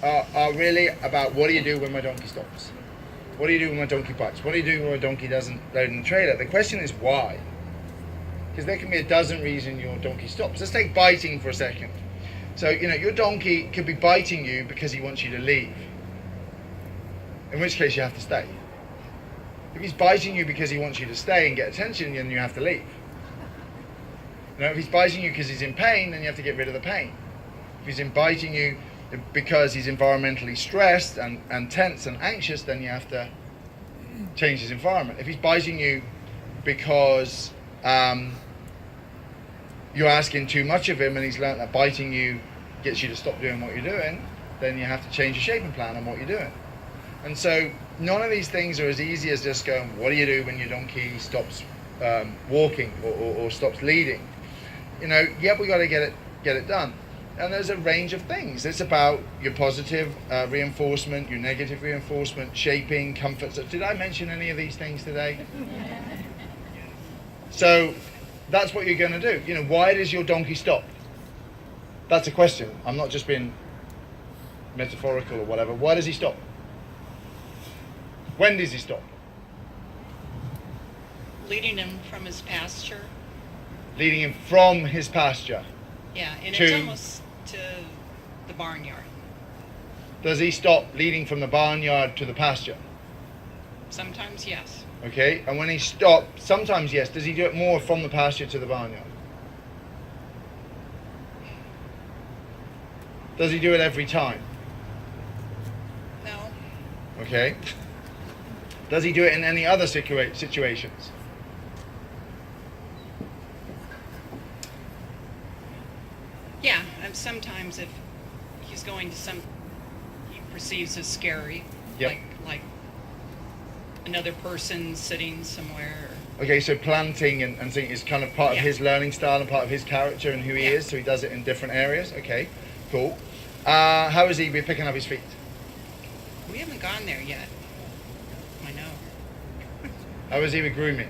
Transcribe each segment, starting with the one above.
are really about what do you do when my donkey stops? What do you do when my donkey bites? What do you do when my donkey doesn't load in the trailer? The question is why? Because there can be a dozen reasons your donkey stops. Let's take biting for a second. So, your donkey could be biting you because he wants you to leave. In which case you have to stay. If he's biting you because he wants you to stay and get attention, then you have to leave. If he's biting you because he's in pain, then you have to get rid of the pain. If he's biting you because he's environmentally stressed and tense and anxious, then you have to change his environment. If he's biting you because you're asking too much of him and he's learnt that biting you gets you to stop doing what you're doing, then you have to change your shaping plan on what you're doing. And so none of these things are as easy as just going, what do you do when your donkey stops walking or stops leading? We got to get it done. And there's a range of things. It's about your positive reinforcement, your negative reinforcement, shaping, comfort. So did I mention any of these things today? So that's what you're going to do. Why does your donkey stop? That's a question. I'm not just being metaphorical or whatever. Why does he stop? When does he stop? Leading him from his pasture. Leading him from his pasture. Yeah, and it's almost to the barnyard. Does he stop leading from the barnyard to the pasture? Sometimes, yes. Okay, and when he stops, sometimes yes. Does he do it more from the pasture to the barnyard? Does he do it every time? No. Okay. Does he do it in any other situations? Yeah, and sometimes if he's going to he perceives as scary, yep. like another person sitting somewhere. Okay, so planting and thing is kind of part of his learning style and part of his character and who he is, so he does it in different areas. Okay, cool. How is he with picking up his feet? We haven't gone there yet. I know. How is he with grooming?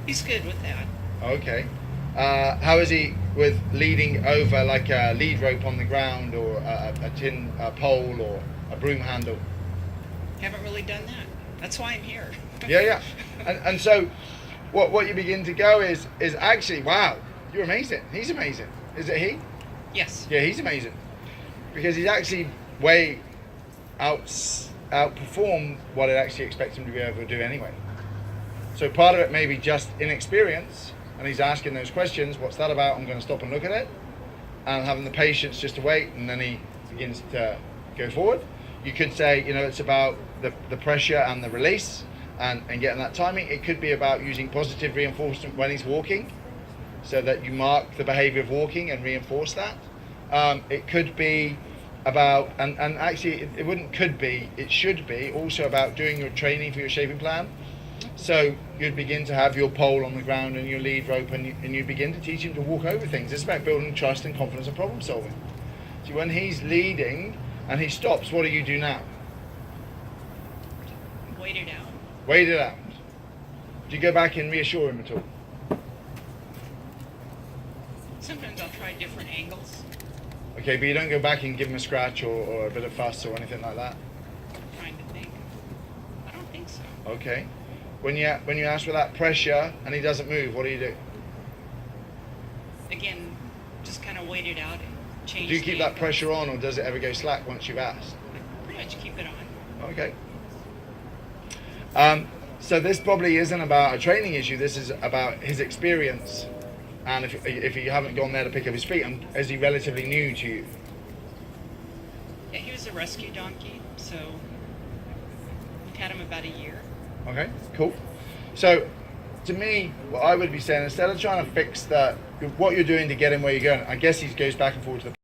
He's good with that. Okay. How is he with leading over like a lead rope on the ground or a tin pole or a broom handle? Haven't really done that. That's why I'm here. Yeah. And so what you begin to go is actually, wow, you're amazing. He's amazing. Is it he? Yes. Yeah, he's amazing. Because he's actually way outperformed what I'd actually expect him to be able to do anyway. So part of it may be just inexperience, and he's asking those questions. What's that about? I'm going to stop and look at it, and having the patience just to wait, and then he begins to go forward. You could say, it's about the pressure and the release and getting that timing. It could be about using positive reinforcement when he's walking, so that you mark the behavior of walking and reinforce that. It could be about, and actually it should be also about doing your training for your shaping plan. So you'd begin to have your pole on the ground and your lead rope, and you begin to teach him to walk over things. It's about building trust and confidence and problem solving. So when he's leading and he stops, what do you do now? Wait it out. Wait it out. Do you go back and reassure him at all? Sometimes I'll try different angles. Okay, but you don't go back and give him a scratch or a bit of fuss or anything like that? I'm trying to think. I don't think so. Okay. When you ask for that pressure and he doesn't move, what do you do? Again, just kind of wait it out and change. Do you keep that angle. pressure on, or does it ever go slack once you've asked? I pretty much keep it on. Okay. So this probably isn't about a training issue. This is about his experience. And if you haven't gone there to pick up his feet, is he relatively new to you? Yeah, he was a rescue donkey, so we've had him about a year. Okay, cool. So, to me, what I would be saying, instead of trying to fix what you're doing to get him where you're going, I guess he goes back and forth to the